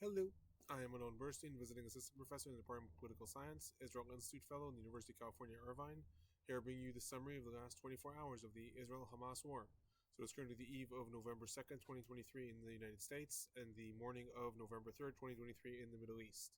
Hello, I am Alon Burstein, visiting assistant professor in the Department of Political Science, Israel Institute Fellow in the University of California, Irvine. Here I bring you the summary of the last 24 hours of the Israel-Hamas war. So it's currently the eve of November 2nd, 2023 in the United States, and the morning of November 3rd, 2023 in the Middle East.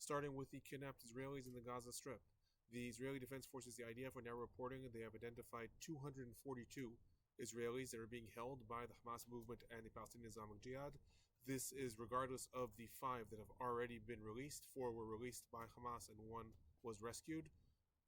Starting with the kidnapped Israelis in the Gaza Strip. The Israeli Defense Forces, the IDF, are now reporting they have identified 242 Israelis that are being held by the Hamas movement and the Palestinian Islamic Jihad. This is regardless of the 5 that have already been released. 4 were released by Hamas and 1 was rescued.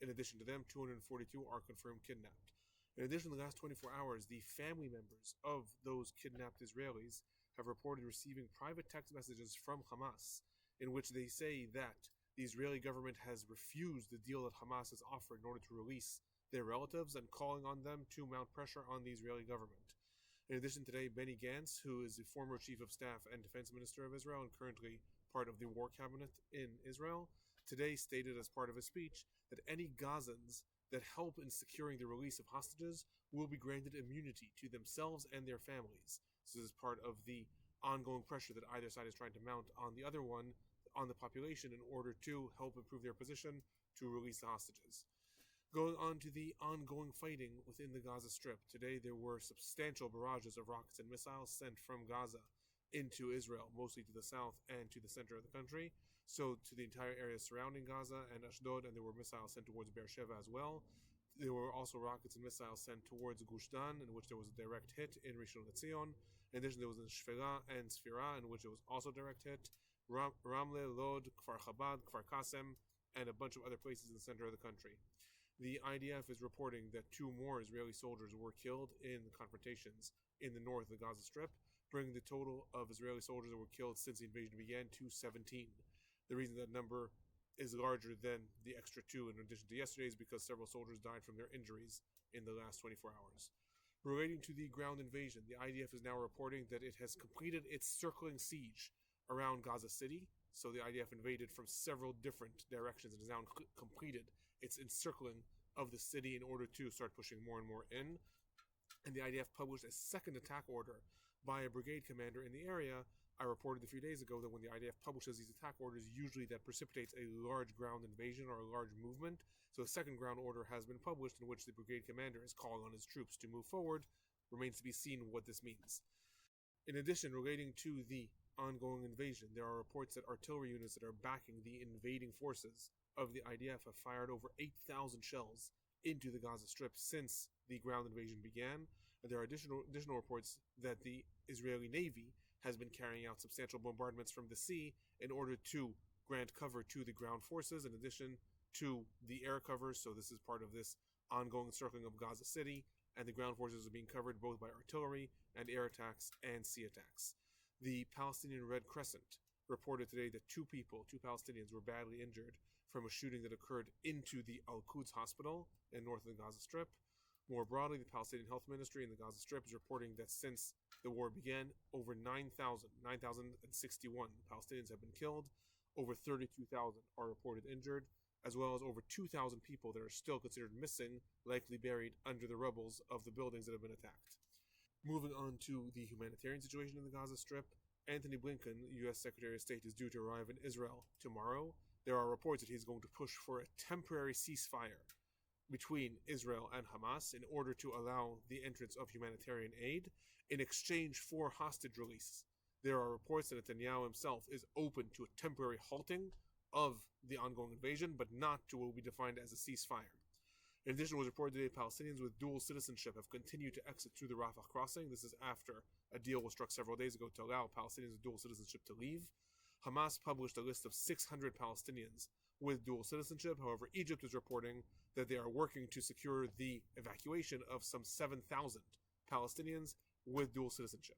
In addition to them, 242 are confirmed kidnapped. In addition, in the last 24 hours, the family members of those kidnapped Israelis have reported receiving private text messages from Hamas in which they say that the Israeli government has refused the deal that Hamas has offered in order to release their relatives and calling on them to mount pressure on the Israeli government. In addition, today, Benny Gantz, who is the former chief of staff and defense minister of Israel and currently part of the war cabinet in Israel, today stated as part of his speech that any Gazans that help in securing the release of hostages will be granted immunity to themselves and their families. So this is part of the ongoing pressure that either side is trying to mount on the other one, on the population, in order to help improve their position to release the hostages. Going on to the ongoing fighting within the Gaza Strip. Today there were substantial barrages of rockets and missiles sent from Gaza into Israel, mostly to the south and to the center of the country, so to the entire area surrounding Gaza and Ashdod, and there were missiles sent towards Beersheba as well. There were also rockets and missiles sent towards Gush Dan, in which there was a direct hit in Rishon LeZion. In addition, there was in Shfela and Sfira, in which it was also a direct hit. Ramle, Lod, Kfar Chabad, Kfar Kasem, and a bunch of other places in the center of the country. The IDF is reporting that 2 more Israeli soldiers were killed in the confrontations in the north of the Gaza Strip, bringing the total of Israeli soldiers that were killed since the invasion began to 17. The reason that number is larger than the extra 2 in addition to yesterday is because several soldiers died from their injuries in the last 24 hours. Relating to the ground invasion, the IDF is now reporting that it has completed its circling siege around Gaza City. So the IDF invaded from several different directions and has now completed its encircling of the city in order to start pushing more and more in. And the IDF published a second attack order by a brigade commander in the area. I reported a few days ago that when the IDF publishes these attack orders, usually that precipitates a large ground invasion or a large movement. So a second ground order has been published in which the brigade commander is calling on his troops to move forward. Remains to be seen what this means. In addition, relating to the ongoing invasion, there are reports that artillery units that are backing the invading forces of the IDF have fired over 8,000 shells into the Gaza Strip since the ground invasion began. And there are additional reports that the Israeli Navy has been carrying out substantial bombardments from the sea in order to grant cover to the ground forces in addition to the air cover. So this is part of this ongoing encircling of Gaza City, and the ground forces are being covered both by artillery and air attacks and sea attacks. The Palestinian Red Crescent reported today that 2 Palestinians, were badly injured from a shooting that occurred into the Al-Quds hospital in north of the Gaza Strip. More broadly, the Palestinian Health Ministry in the Gaza Strip is reporting that since the war began, over 9,061 Palestinians have been killed, over 32,000 are reported injured, as well as over 2,000 people that are still considered missing, likely buried under the rubbles of the buildings that have been attacked. Moving on to the humanitarian situation in the Gaza Strip, Antony Blinken, U.S. Secretary of State, is due to arrive in Israel tomorrow. There are reports that he's going to push for a temporary ceasefire between Israel and Hamas in order to allow the entrance of humanitarian aid in exchange for hostage release. There are reports that Netanyahu himself is open to a temporary halting of the ongoing invasion, but not to what will be defined as a ceasefire. In addition, it was reported today Palestinians with dual citizenship have continued to exit through the Rafah crossing. This is after a deal was struck several days ago to allow Palestinians with dual citizenship to leave. Hamas published a list of 600 Palestinians with dual citizenship. However, Egypt is reporting that they are working to secure the evacuation of some 7,000 Palestinians with dual citizenship.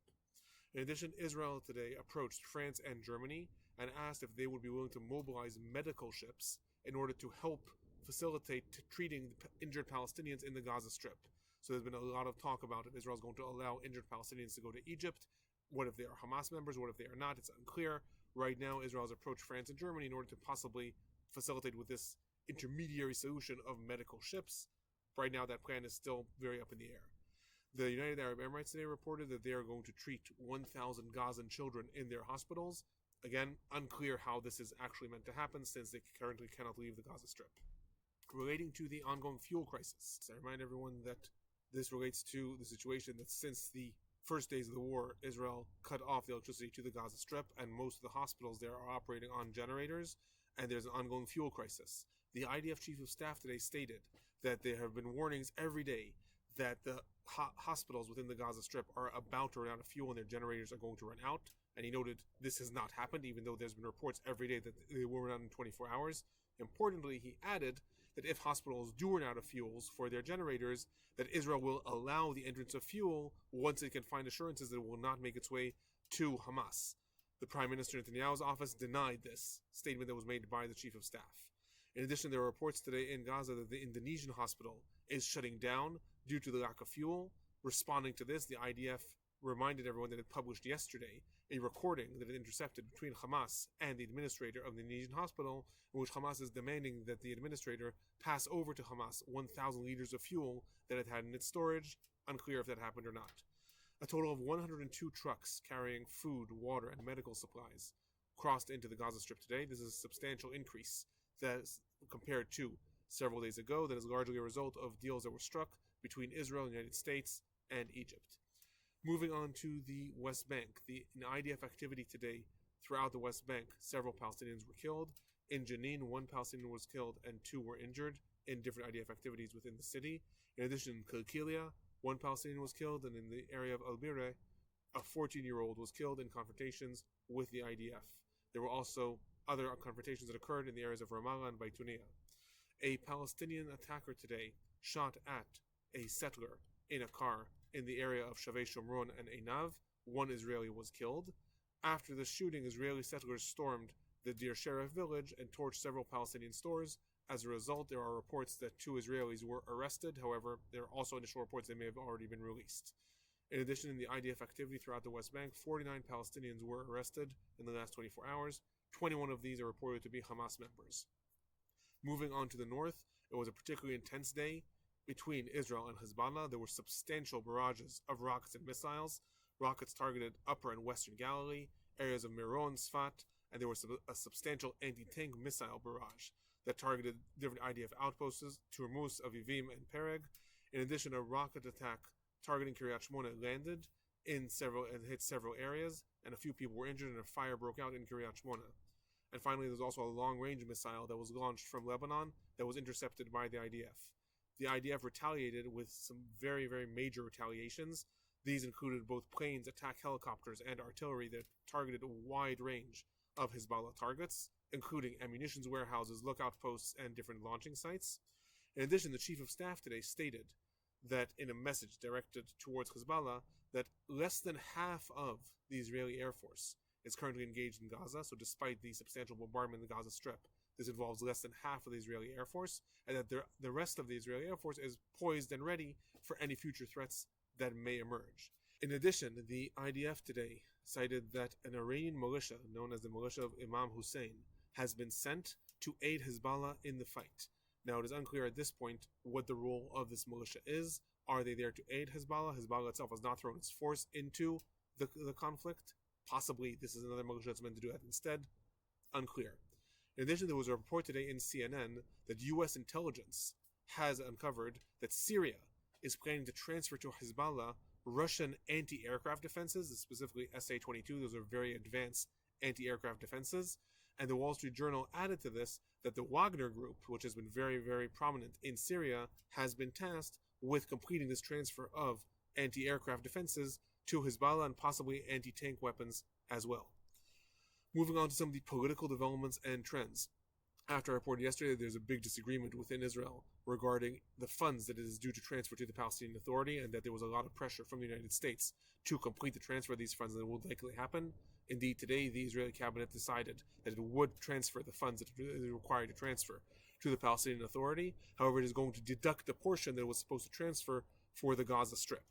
In addition, Israel today approached France and Germany and asked if they would be willing to mobilize medical ships in order to help facilitate treating the injured Palestinians in the Gaza Strip. So there's been a lot of talk about if Israel is going to allow injured Palestinians to go to Egypt. What if they are Hamas members? What if they are not? It's unclear. Right now, Israel has approached France and Germany in order to possibly facilitate with this intermediary solution of medical ships. Right now, that plan is still very up in the air. The United Arab Emirates today reported that they are going to treat 1,000 Gazan children in their hospitals Again, unclear how this is actually meant to happen since they currently cannot leave the Gaza Strip. Relating to the ongoing fuel crisis, I remind everyone that this relates to the situation that since the first days of the war, Israel cut off the electricity to the Gaza Strip, and most of the hospitals there are operating on generators, and there's an ongoing fuel crisis. The IDF Chief of Staff today stated that there have been warnings every day that the hospitals within the Gaza Strip are about to run out of fuel and their generators are going to run out. And he noted this has not happened, even though there's been reports every day that they will run out in 24 hours. Importantly, he added that if hospitals do run out of fuels for their generators, that Israel will allow the entrance of fuel once it can find assurances that it will not make its way to Hamas. The Prime Minister Netanyahu's office denied this statement that was made by the Chief of Staff. In addition, there are reports today in Gaza that the Indonesian hospital is shutting down due to the lack of fuel. Responding to this, the IDF reminded everyone that it published yesterday a recording that it intercepted between Hamas and the administrator of the Indonesian hospital, in which Hamas is demanding that the administrator pass over to Hamas 1,000 liters of fuel that it had in its storage. Unclear if that happened or not. A total of 102 trucks carrying food, water, and medical supplies crossed into the Gaza Strip today. This is a substantial increase that is compared to several days ago. That is largely a result of deals that were struck between Israel, the United States, and Egypt. Moving on to the West Bank, in IDF activity today throughout the West Bank, several Palestinians were killed. In Jenin, 1 Palestinian was killed and 2 were injured in different IDF activities within the city. In addition, in Kilkilia, 1 Palestinian was killed, and in the area of Al-Bireh, a 14-year-old was killed in confrontations with the IDF. There were also other confrontations that occurred in the areas of Ramallah and Baitunia. A Palestinian attacker today shot at a settler in a car in the area of Shavei Shomron and Einav. 1 Israeli was killed. After the shooting, Israeli settlers stormed the Deir Sheref village and torched several Palestinian stores. As a result, there are reports that 2 Israelis were arrested. However, there are also initial reports they may have already been released. In addition, in the IDF activity throughout the West Bank, 49 Palestinians were arrested in the last 24 hours. 21 of these are reported to be Hamas members. Moving on to the north, it was a particularly intense day between Israel and Hezbollah. There were substantial barrages of rockets and missiles. Rockets targeted upper and western Galilee, areas of Meron, Sfat, and there was a substantial anti-tank missile barrage that targeted different IDF outposts, Turmus, Avivim, and Pereg. In addition, a rocket attack targeting Kiryat Shmona landed and hit several areas, and a few people were injured, and a fire broke out in Kiryat Shmona. And finally, there was also a long-range missile that was launched from Lebanon that was intercepted by the IDF. The IDF retaliated with some very, very major retaliations. These included both planes, attack helicopters, and artillery that targeted a wide range of Hezbollah targets, including ammunition warehouses, lookout posts, and different launching sites. In addition, the Chief of Staff today stated that in a message directed towards Hezbollah that less than half of the Israeli Air Force is currently engaged in Gaza. So despite the substantial bombardment in the Gaza Strip, this involves less than half of the Israeli Air Force, and that the rest of the Israeli Air Force is poised and ready for any future threats that may emerge. In addition, the IDF today cited that an Iranian militia, known as the militia of Imam Hussein, has been sent to aid Hezbollah in the fight. Now, it is unclear at this point what the role of this militia is. Are they there to aid Hezbollah? Hezbollah itself has not thrown its force into the conflict. Possibly this is another militia that's meant to do that instead. Unclear. In addition, there was a report today in CNN that U.S. intelligence has uncovered that Syria is planning to transfer to Hezbollah Russian anti-aircraft defenses, specifically SA-22. Those are very advanced anti-aircraft defenses. And the Wall Street Journal added to this that the Wagner Group, which has been very, very prominent in Syria, has been tasked with completing this transfer of anti-aircraft defenses to Hezbollah and possibly anti-tank weapons as well. Moving on to some of the political developments and trends. After I reported yesterday, there's a big disagreement within Israel regarding the funds that it is due to transfer to the Palestinian Authority, and that there was a lot of pressure from the United States to complete the transfer of these funds, and it will likely happen. Indeed, today, the Israeli cabinet decided that it would transfer the funds that it is required to transfer to the Palestinian Authority. However, it is going to deduct the portion that it was supposed to transfer for the Gaza Strip.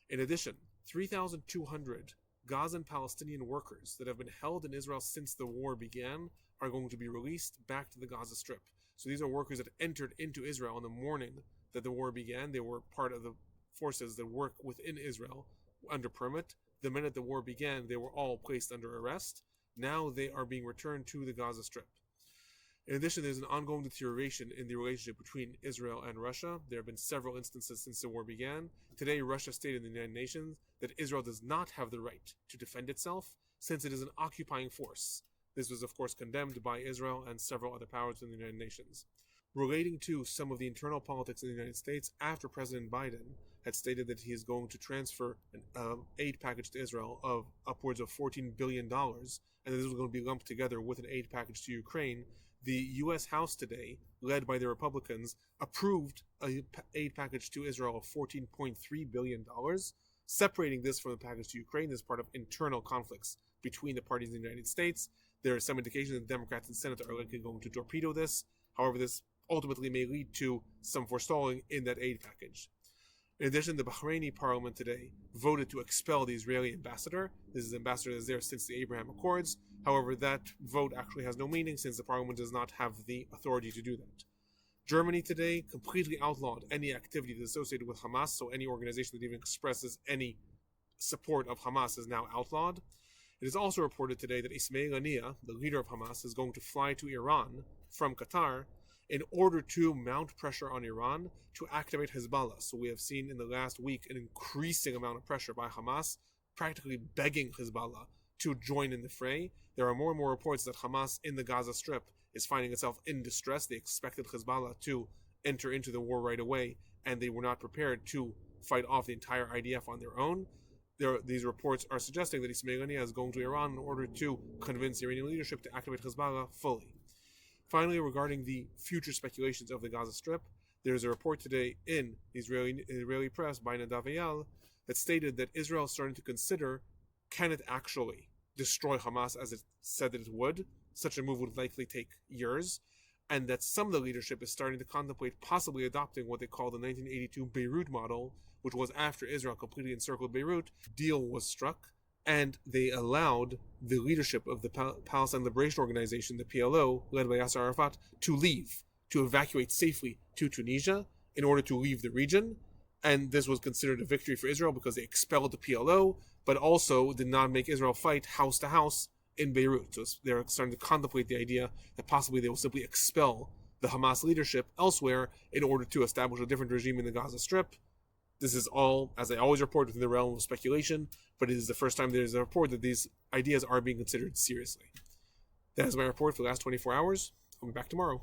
In addition, 3,200 Gazan Palestinian workers that have been held in Israel since the war began are going to be released back to the Gaza Strip. So these are workers that entered into Israel in the morning that the war began. They were part of the forces that work within Israel under permit. The minute the war began, they were all placed under arrest. now they are being returned to the Gaza Strip. In addition, there's an ongoing deterioration in the relationship between Israel and Russia. There have been several instances since the war began. Today, Russia stated in the United Nations that Israel does not have the right to defend itself since it is an occupying force. This was, of course, condemned by Israel and several other powers in the United Nations. Relating to some of the internal politics in the United States, after President Biden had stated that he is going to transfer an aid package to Israel of upwards of $14 billion, and this was going to be lumped together with an aid package to Ukraine, the U.S. House today, led by the Republicans, approved an aid package to Israel of $14.3 billion, separating this from the package to Ukraine as part of internal conflicts between the parties in the United States. There is some indication that the Democrats in the Senate are likely going to torpedo this. However, this ultimately may lead to some forestalling in that aid package. In addition, the Bahraini parliament today voted to expel the Israeli ambassador. This is an ambassador that is there since the Abraham Accords. However, that vote actually has no meaning since the parliament does not have the authority to do that. Germany today completely outlawed any activity that is associated with Hamas, so any organization that even expresses any support of Hamas is now outlawed. It is also reported today that Ismail Haniyeh, the leader of Hamas, is going to fly to Iran from Qatar in order to mount pressure on Iran to activate Hezbollah. So we have seen in the last week an increasing amount of pressure by Hamas, practically begging Hezbollah to join in the fray. There are more and more reports that Hamas in the Gaza Strip is finding itself in distress. They expected Hezbollah to enter into the war right away, and they were not prepared to fight off the entire IDF on their own. These reports are suggesting that Ismail Haniyeh is going to Iran in order to convince the Iranian leadership to activate Hezbollah fully. Finally, regarding the future speculations of the Gaza Strip, there is a report today in the Israeli press by Nadav Eyal that stated that Israel is starting to consider, can it actually destroy Hamas as it said that it would? Such a move would likely take years, and that some of the leadership is starting to contemplate possibly adopting what they call the 1982 Beirut model, which was after Israel completely encircled Beirut. Deal was struck, and they allowed the leadership of the Palestine Liberation Organization, the PLO, led by Yasser Arafat, to leave, to evacuate safely to Tunisia in order to leave the region. And this was considered a victory for Israel because they expelled the PLO, but also did not make Israel fight house to house in Beirut. So they're starting to contemplate the idea that possibly they will simply expel the Hamas leadership elsewhere in order to establish a different regime in the Gaza Strip. This is all, as I always report, within the realm of speculation, but it is the first time there is a report that these ideas are being considered seriously. That is my report for the last 24 hours. I'll be back tomorrow.